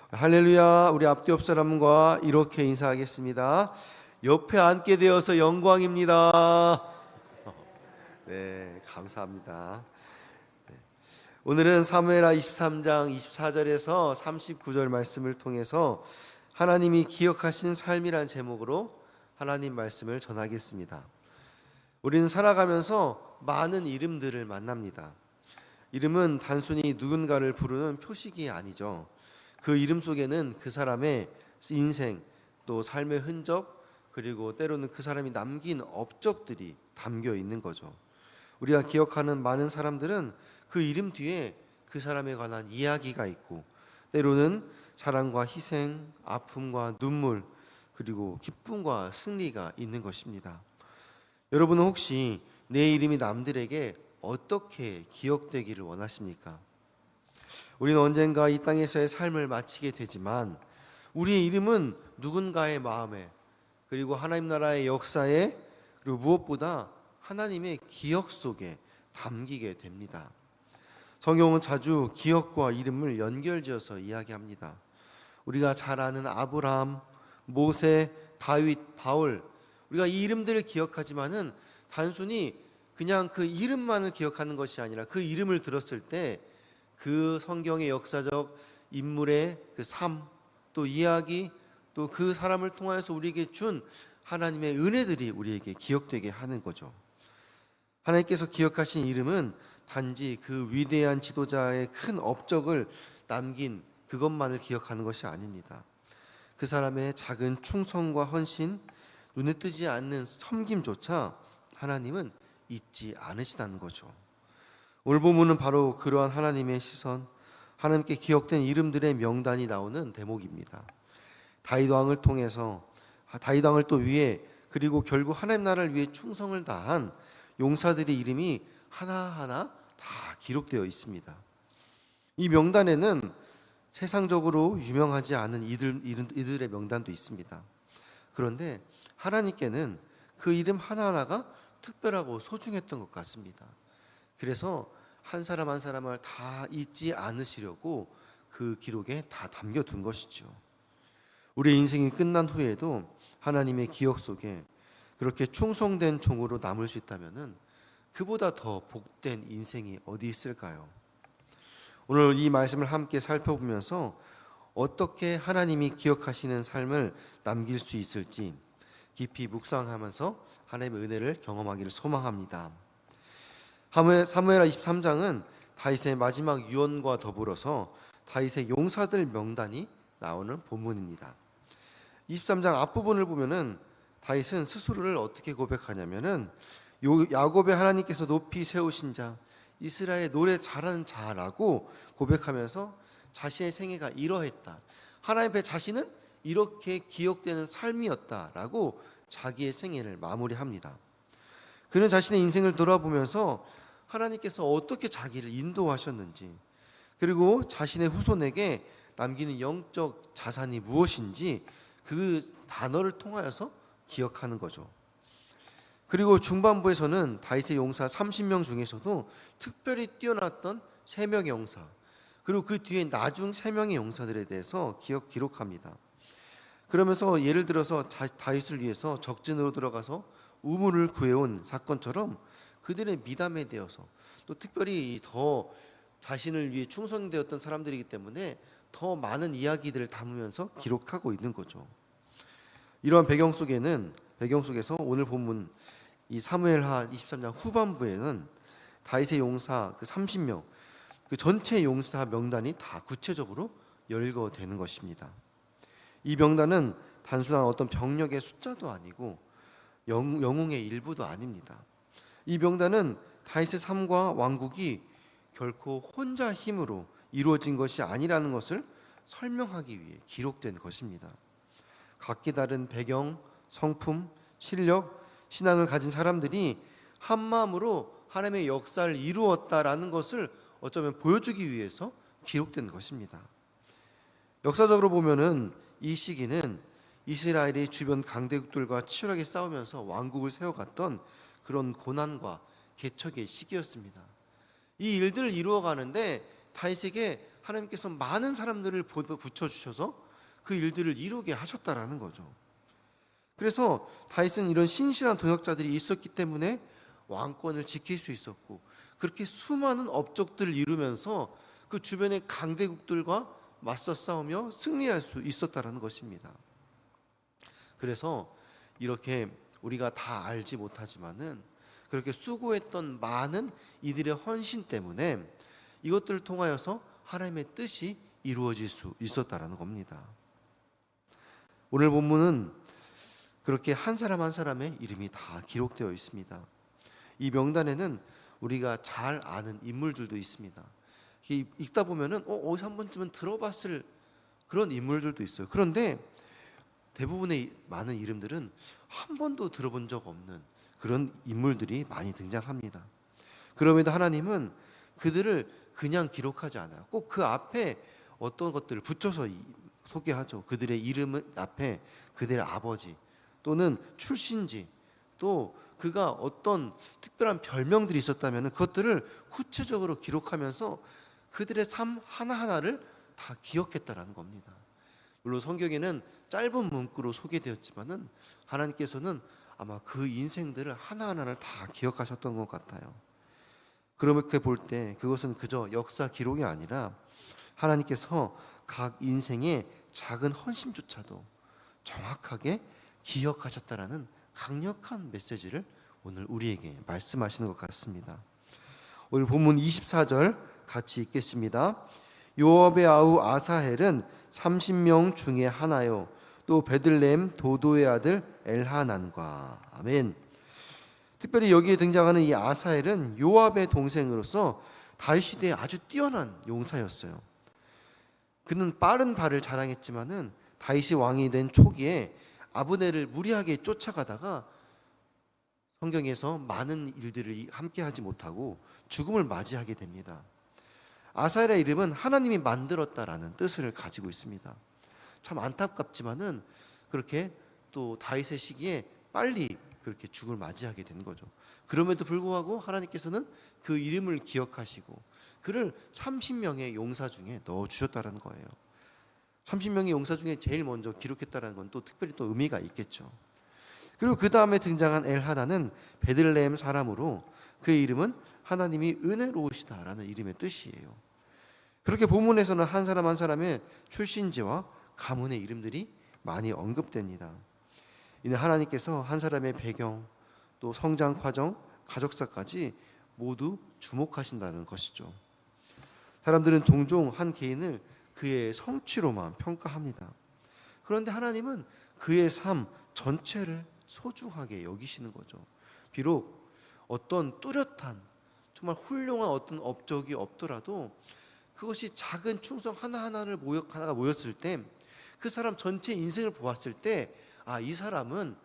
할렐루야. 우리 앞뒤 옆 사람과 이렇게 인사하겠습니다. 옆에 앉게 되어서 영광입니다. 네, 감사합니다. 오늘은 사무엘하 23장 24절에서 39절 말씀을 통해서 하나님이 기억하신 삶이란 제목으로 하나님 말씀을 전하겠습니다. 우리는 살아가면서 많은 이름들을 만납니다. 이름은 단순히 누군가를 부르는 표식이 아니죠. 그 이름 속에는 그 사람의 인생, 또 삶의 흔적, 그리고 때로는 그 사람이 남긴 업적들이 담겨 있는 거죠. 우리가 기억하는 많은 사람들은 그 이름 뒤에 그 사람에 관한 이야기가 있고, 때로는 사랑과 희생, 아픔과 눈물, 그리고 기쁨과 승리가 있는 것입니다. 여러분은 혹시 내 이름이 남들에게 어떻게 기억되기를 원하십니까? 우리는 언젠가 이 땅에서의 삶을 마치게 되지만 우리의 이름은 누군가의 마음에, 그리고 하나님 나라의 역사에, 그리고 무엇보다 하나님의 기억 속에 담기게 됩니다. 성경은 자주 기억과 이름을 연결지어서 이야기합니다. 우리가 잘 아는 아브라함, 모세, 다윗, 바울, 우리가 이 이름들을 기억하지만은 단순히 그냥 그 이름만을 기억하는 것이 아니라 그 이름을 들었을 때 그 성경의 역사적 인물의 그 삶, 또 이야기, 또 그 사람을 통하여서 우리에게 준 하나님의 은혜들이 우리에게 기억되게 하는 거죠. 하나님께서 기억하신 이름은 단지 그 위대한 지도자의 큰 업적을 남긴 그것만을 기억하는 것이 아닙니다. 그 사람의 작은 충성과 헌신, 눈에 뜨지 않는 섬김조차 하나님은 잊지 않으시다는 거죠. 오늘 본문은 바로 그러한 하나님의 시선, 하나님께 기억된 이름들의 명단이 나오는 대목입니다. 다윗 왕을 통해서 다윗 왕을 또 위해, 그리고 결국 하나님 나라를 위해 충성을 다한 용사들의 이름이 하나하나 다 기록되어 있습니다. 이 명단에는 세상적으로 유명하지 않은 이들의 명단도 있습니다. 그런데 하나님께는 그 이름 하나하나가 특별하고 소중했던 것 같습니다. 그래서 한 사람 한 사람을 다 잊지 않으시려고 그 기록에 다 담겨둔 것이죠. 우리의 인생이 끝난 후에도 하나님의 기억 속에 그렇게 충성된 종으로 남을 수 있다면 그보다 더 복된 인생이 어디 있을까요? 오늘 이 말씀을 함께 살펴보면서 어떻게 하나님이 기억하시는 삶을 남길 수 있을지 깊이 묵상하면서 하나님의 은혜를 경험하기를 소망합니다. 사무엘하 23장은 다윗의 마지막 유언과 더불어서 다윗의 용사들 명단이 나오는 본문입니다. 23장 앞부분을 보면은 다윗은 스스로를 어떻게 고백하냐면은 야곱의 하나님께서 높이 세우신 자, 이스라엘의 노래 잘하는 자라고 고백하면서 자신의 생애가 이러했다, 하나님 앞에 자신은 이렇게 기억되는 삶이었다라고 자기의 생애를 마무리합니다. 그는 자신의 인생을 돌아보면서 하나님께서 어떻게 자기를 인도하셨는지, 그리고 자신의 후손에게 남기는 영적 자산이 무엇인지 그 단어를 통하여서 기억하는 거죠. 그리고 중반부에서는 다윗의 용사 30명 중에서도 특별히 뛰어났던 3명의 용사, 그리고 그 뒤에 나중 3명의 용사들에 대해서 기록합니다. 그러면서 예를 들어서 다윗을 위해서 적진으로 들어가서 우물을 구해온 사건처럼 그들의 미담에 대해서, 또 특별히 더 자신을 위해 충성되었던 사람들이기 때문에 더 많은 이야기들을 담으면서 기록하고 있는 거죠. 이러한 배경 속에서 오늘 본문 이 사무엘하 23장 후반부에는 다윗의 용사 그 30명, 그 전체 용사 명단이 다 구체적으로 열거되는 것입니다. 이 명단은 단순한 어떤 병력의 숫자도 아니고 영웅의 일부도 아닙니다. 이 명단은 다윗의 삶과 왕국이 결코 혼자 힘으로 이루어진 것이 아니라는 것을 설명하기 위해 기록된 것입니다. 각기 다른 배경, 성품, 실력, 신앙을 가진 사람들이 한 마음으로 하나님의 역사를 이루었다라는 것을 어쩌면 보여주기 위해서 기록된 것입니다. 역사적으로 보면은 이 시기는 이스라엘이 주변 강대국들과 치열하게 싸우면서 왕국을 세워갔던 그런 고난과 개척의 시기였습니다. 이 일들을 이루어가는데 다윗에게 하나님께서 많은 사람들을 붙여주셔서 그 일들을 이루게 하셨다라는 거죠. 그래서 다윗은 이런 신실한 동역자들이 있었기 때문에 왕권을 지킬 수 있었고, 그렇게 수많은 업적들을 이루면서 그 주변의 강대국들과 맞서 싸우며 승리할 수 있었다라는 것입니다. 그래서 이렇게 우리가 다 알지 못하지만은 그렇게 수고했던 많은 이들의 헌신 때문에 이것들을 통하여서 하나님의 뜻이 이루어질 수 있었다라는 겁니다. 오늘 본문은 그렇게 한 사람 한 사람의 이름이 다 기록되어 있습니다. 이 명단에는 우리가 잘 아는 인물들도 있습니다. 읽다 보면은 어디서 한 번쯤은 들어봤을 그런 인물들도 있어요. 그런데 대부분의 많은 이름들은 한 번도 들어본 적 없는 그런 인물들이 많이 등장합니다. 그럼에도 하나님은 그들을 그냥 기록하지 않아요. 꼭 그 앞에 어떤 것들을 붙여서 소개하죠. 그들의 이름 앞에 그들의 아버지 또는 출신지, 또 그가 어떤 특별한 별명들이 있었다면 그것들을 구체적으로 기록하면서 그들의 삶 하나하나를 다 기억했다라는 겁니다. 물론 성경에는 짧은 문구로 소개되었지만은 하나님께서는 아마 그 인생들을 하나하나를 다 기억하셨던 것 같아요. 그렇게 볼 때 그것은 그저 역사 기록이 아니라 하나님께서 각 인생의 작은 헌신조차도 정확하게 기억하셨다라는 강력한 메시지를 오늘 우리에게 말씀하시는 것 같습니다. 오늘 본문 24절 같이 읽겠습니다. 요압의 아우 아사헬은 30명 중에 하나요, 또 베들레헴 도도의 아들 엘하난과. 아멘. 특별히 여기에 등장하는 이 아사헬은 요압의 동생으로서 다윗 시대에 아주 뛰어난 용사였어요. 그는 빠른 발을 자랑했지만은 다윗이 왕이 된 초기에 아브넬을 무리하게 쫓아가다가 성경에서 많은 일들을 함께하지 못하고 죽음을 맞이하게 됩니다. 아사엘의 이름은 하나님이 만들었다라는 뜻을 가지고 있습니다. 참 안타깝지만은 그렇게 또 다윗의 시기에 빨리 그렇게 죽음을 맞이하게 된 거죠. 그럼에도 불구하고 하나님께서는 그 이름을 기억하시고 그를 30명의 용사 중에 넣어 주셨다는 거예요. 30명의 용사 중에 제일 먼저 기록했다는 건 또 특별히 또 의미가 있겠죠. 그리고 그 다음에 등장한 엘하나는 베들레헴 사람으로 그의 이름은 하나님이 은혜로우시다라는 이름의 뜻이에요. 그렇게 본문에서는 한 사람 한 사람의 출신지와 가문의 이름들이 많이 언급됩니다. 이는 하나님께서 한 사람의 배경, 또 성장 과정, 가족사까지 모두 주목하신다는 것이죠. 사람들은 종종 한 개인을 그의 성취로만 평가합니다. 그런데 하나님은 그의 삶 전체를 소중하게 여기시는 거죠. 비록 어떤 뚜렷한 정말 훌륭한 어떤 업적이 없더라도 그것이 작은 충성 하나하나가 모였을 때 그 사람 전체 인생을 보았을 때 이 사람은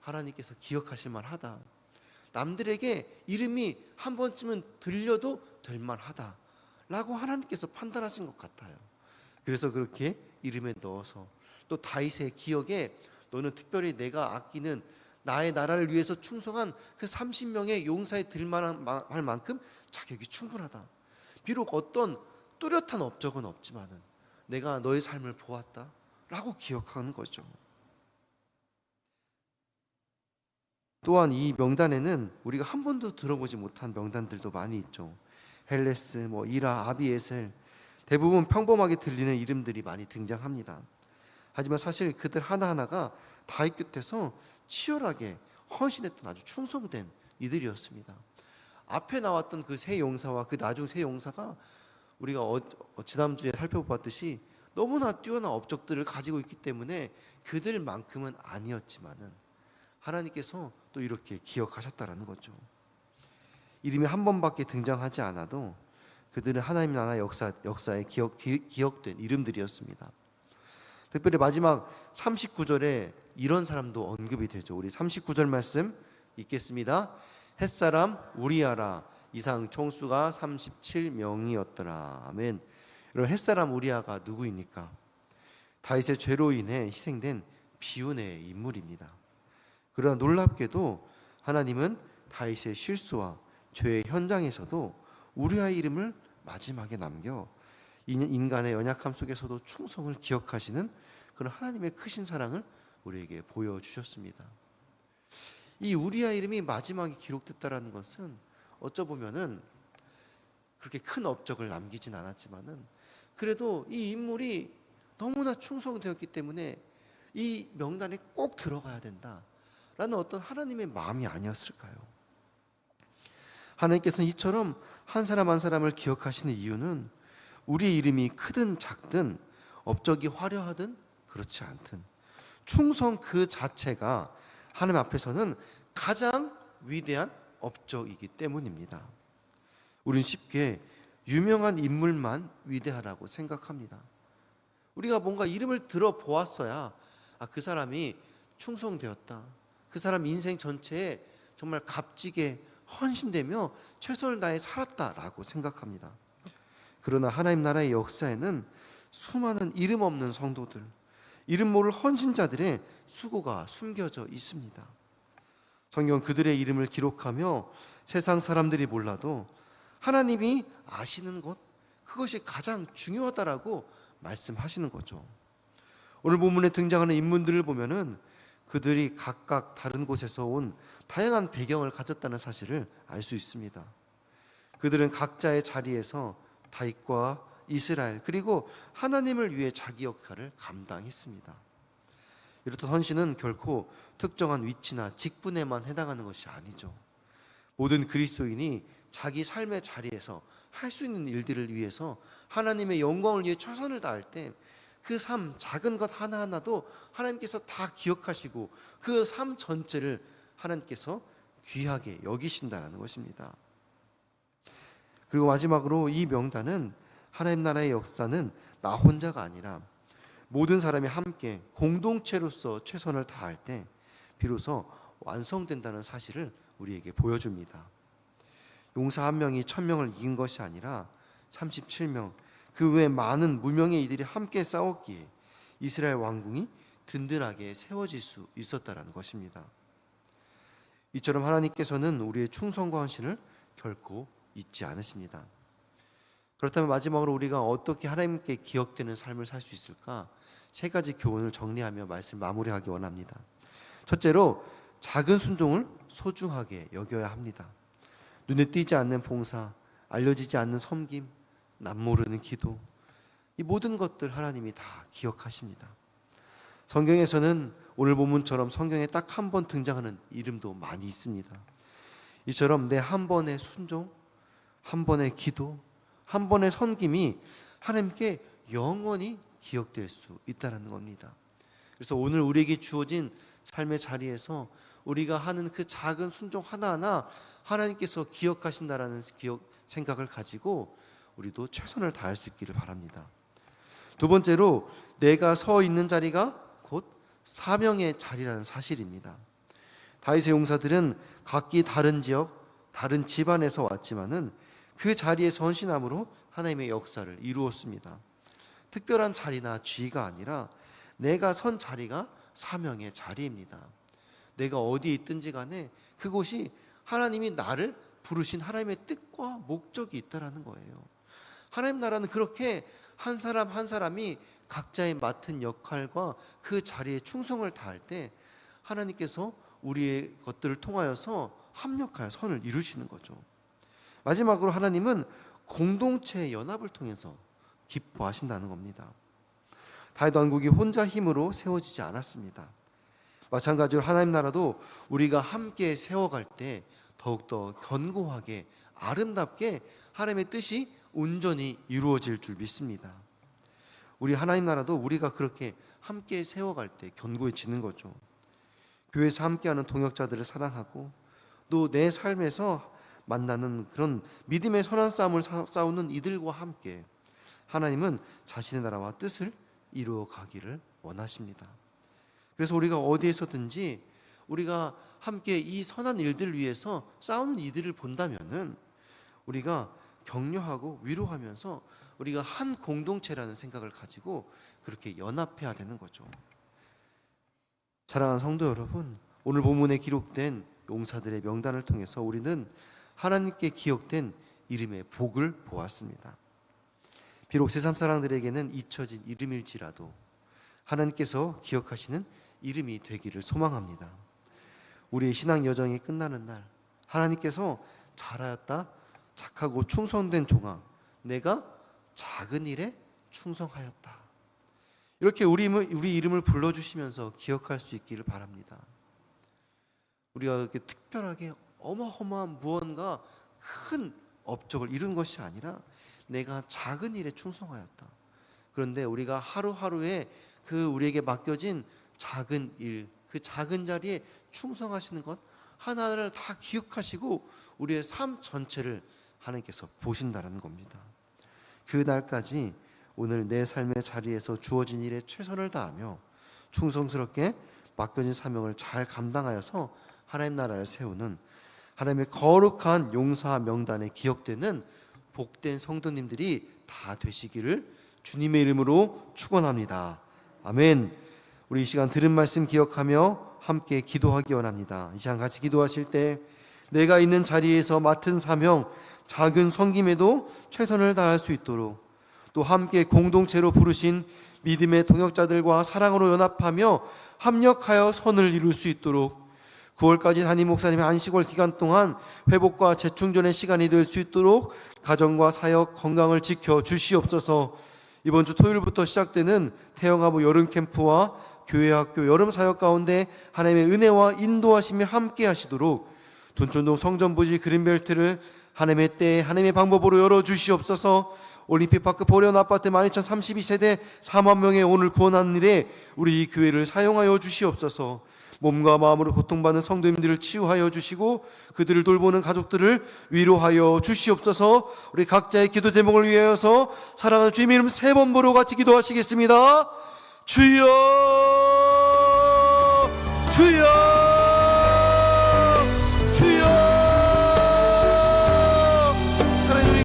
하나님께서 기억하실 만하다. 남들에게 이름이 한 번쯤은 들려도 될 만하다 라고 하나님께서 판단하신 것 같아요. 그래서 그렇게 이름에 넣어서 또 다윗의 기억에 너는 특별히 내가 아끼는 나의 나라를 위해서 충성한 그 30명의 용사에 들만할 만큼 자격이 충분하다. 비록 어떤 뚜렷한 업적은 없지만은 내가 너의 삶을 보았다 라고 기억하는 거죠. 또한 이 명단에는 우리가 한 번도 들어보지 못한 명단들도 많이 있죠. 헬레스, 이라, 아비에셀, 대부분 평범하게 들리는 이름들이 많이 등장합니다. 하지만 사실 그들 하나하나가 다윗 곁에서 치열하게 헌신했던 아주 충성된 이들이었습니다. 앞에 나왔던 그 세 용사와 그 나중 세 용사가 우리가 지난주에 살펴봤듯이 너무나 뛰어난 업적들을 가지고 있기 때문에 그들만큼은 아니었지만은 하나님께서 또 이렇게 기억하셨다라는 거죠. 이름이 한 번밖에 등장하지 않아도 그들은 하나님 나라 역사에 기억된 이름들이었습니다. 특별히 마지막 39절에 이런 사람도 언급이 되죠. 우리 39절 말씀 읽겠습니다. 햇사람 우리아라 이상 총수가 37명이었더라. 아멘. 여러분, 햇사람 우리아가 누구입니까? 다윗의 죄로 인해 희생된 비운의 인물입니다. 그러나 놀랍게도 하나님은 다윗의 실수와 죄의 현장에서도 우리아의 이름을 마지막에 남겨 인간의 연약함 속에서도 충성을 기억하시는 그런 하나님의 크신 사랑을 우리에게 보여주셨습니다. 이 우리아 이름이 마지막에 기록됐다라는 것은 어쩌 보면은 그렇게 큰 업적을 남기진 않았지만은 그래도 이 인물이 너무나 충성되었기 때문에 이 명단에 꼭 들어가야 된다라는 어떤 하나님의 마음이 아니었을까요? 하나님께서는 이처럼 한 사람 한 사람을 기억하시는 이유는 우리 이름이 크든 작든 업적이 화려하든 그렇지 않든 충성 그 자체가 하나님 앞에서는 가장 위대한 업적이기 때문입니다. 우린 쉽게 유명한 인물만 위대하다고 생각합니다. 우리가 뭔가 이름을 들어보았어야 그 사람이 충성되었다, 그 사람 인생 전체에 정말 값지게 헌신되며 최선을 다해 살았다라고 생각합니다. 그러나 하나님 나라의 역사에는 수많은 이름 없는 성도들, 이름 모를 헌신자들의 수고가 숨겨져 있습니다. 성경 그들의 이름을 기록하며 세상 사람들이 몰라도 하나님이 아시는 것, 그것이 가장 중요하다라고 말씀하시는 거죠. 오늘 본문에 등장하는 인물들을 보면은 그들이 각각 다른 곳에서 온 다양한 배경을 가졌다는 사실을 알 수 있습니다. 그들은 각자의 자리에서 다윗과 이스라엘 그리고 하나님을 위해 자기 역할을 감당했습니다. 이렇듯 헌신은 결코 특정한 위치나 직분에만 해당하는 것이 아니죠. 모든 그리스도인이 자기 삶의 자리에서 할 수 있는 일들을 위해서 하나님의 영광을 위해 최선을 다할 때 그 삶 작은 것 하나하나도 하나님께서 다 기억하시고 그 삶 전체를 하나님께서 귀하게 여기신다는 것입니다. 그리고 마지막으로 이 명단은 하나님 나라의 역사는 나 혼자가 아니라 모든 사람이 함께 공동체로서 최선을 다할 때 비로소 완성된다는 사실을 우리에게 보여줍니다. 용사 한 명이 1000명을 이긴 것이 아니라 37명 그 외 많은 무명의 이들이 함께 싸웠기에 이스라엘 왕궁이 든든하게 세워질 수 있었다는 것입니다. 이처럼 하나님께서는 우리의 충성과 헌신을 결코 잊지 않으십니다. 그렇다면 마지막으로 우리가 어떻게 하나님께 기억되는 삶을 살 수 있을까? 3가지 교훈을 정리하며 말씀 마무리하기 원합니다. 첫째로 작은 순종을 소중하게 여겨야 합니다. 눈에 띄지 않는 봉사, 알려지지 않는 섬김, 남모르는 기도, 이 모든 것들 하나님이 다 기억하십니다. 성경에서는 오늘 본문처럼 성경에 딱 한 번 등장하는 이름도 많이 있습니다. 이처럼 내 한 번의 순종, 한 번의 기도, 한 번의 섬김이 하나님께 영원히 기억될 수 있다는 겁니다. 그래서 오늘 우리에게 주어진 삶의 자리에서 우리가 하는 그 작은 순종 하나하나 하나님께서 기억하신다라는 생각을 가지고 우리도 최선을 다할 수 있기를 바랍니다. 두 번째로 내가 서 있는 자리가 곧 사명의 자리라는 사실입니다. 다윗의 용사들은 각기 다른 지역, 다른 집안에서 왔지만은 그 자리에서 헌신함으로 하나님의 역사를 이루었습니다. 특별한 자리나 지위가 아니라 내가 선 자리가 사명의 자리입니다. 내가 어디에 있든지 간에 그곳이 하나님이 나를 부르신 하나님의 뜻과 목적이 있다라는 거예요. 하나님 나라는 그렇게 한 사람 한 사람이 각자의 맡은 역할과 그 자리에 충성을 다할 때 하나님께서 우리의 것들을 통하여서 합력하여 선을 이루시는 거죠. 마지막으로 하나님은 공동체의 연합을 통해서 기뻐하신다는 겁니다. 다윗 왕국이 혼자 힘으로 세워지지 않았습니다. 마찬가지로 하나님 나라도 우리가 함께 세워갈 때 더욱더 견고하게 아름답게 하나님의 뜻이 온전히 이루어질 줄 믿습니다. 우리 하나님 나라도 우리가 그렇게 함께 세워갈 때 견고해지는 거죠. 교회에서 함께하는 동역자들을 사랑하고 또 내 삶에서 만나는 그런 믿음의 선한 싸움을 싸우는 이들과 함께 하나님은 자신의 나라와 뜻을 이루어 가기를 원하십니다. 그래서 우리가 어디에서든지 우리가 함께 이 선한 일들을 위해서 싸우는 이들을 본다면은 우리가 격려하고 위로하면서 우리가 한 공동체라는 생각을 가지고 그렇게 연합해야 되는 거죠. 사랑하는 성도 여러분, 오늘 본문에 기록된 용사들의 명단을 통해서 우리는 하나님께 기억된 이름의 복을 보았습니다. 비록 세상 사람들에게는 잊혀진 이름일지라도 하나님께서 기억하시는 이름이 되기를 소망합니다. 우리의 신앙 여정이 끝나는 날 하나님께서 잘하였다, 착하고 충성된 종아, 내가 작은 일에 충성하였다, 이렇게 우리 이름을 불러주시면서 기억할 수 있기를 바랍니다. 우리가 이렇게 특별하게 어마어마한 무언가 큰 업적을 이룬 것이 아니라 내가 작은 일에 충성하였다. 그런데 우리가 하루하루에 그 우리에게 맡겨진 작은 일, 그 작은 자리에 충성하시는 것 하나를 다 기억하시고 우리의 삶 전체를 하나님께서 보신다는 겁니다. 그 날까지 오늘 내 삶의 자리에서 주어진 일에 최선을 다하며 충성스럽게 맡겨진 사명을 잘 감당하여서 하나님 나라를 세우는 하나님의 거룩한 용사 명단에 기억되는 복된 성도님들이 다 되시기를 주님의 이름으로 축원합니다. 아멘. 우리 이 시간 들은 말씀 기억하며 함께 기도하기 원합니다. 이 시간 같이 기도하실 때 내가 있는 자리에서 맡은 사명, 작은 섬김에도 최선을 다할 수 있도록, 또 함께 공동체로 부르신 믿음의 동역자들과 사랑으로 연합하며 합력하여 선을 이룰 수 있도록, 9월까지 담임 목사님의 안식월 기간 동안 회복과 재충전의 시간이 될 수 있도록 가정과 사역 건강을 지켜 주시옵소서. 이번 주 토요일부터 시작되는 태영아부 여름 캠프와 교회학교 여름 사역 가운데 하나님의 은혜와 인도하심이 함께 하시도록 둔촌동 성전부지 그린벨트를 하나님의 때에 하나님의 방법으로 열어주시옵소서. 올림픽파크 보련 아파트 12,032세대 4만 명의 오늘 구원하는 일에 우리 이 교회를 사용하여 주시옵소서. 몸과 마음으로 고통받는 성도님들을 치유하여 주시고 그들을 돌보는 가족들을 위로하여 주시옵소서. 우리 각자의 기도 제목을 위하여서 사랑하는 주님의 이름 3번 부르고 같이 기도하시겠습니다. 주여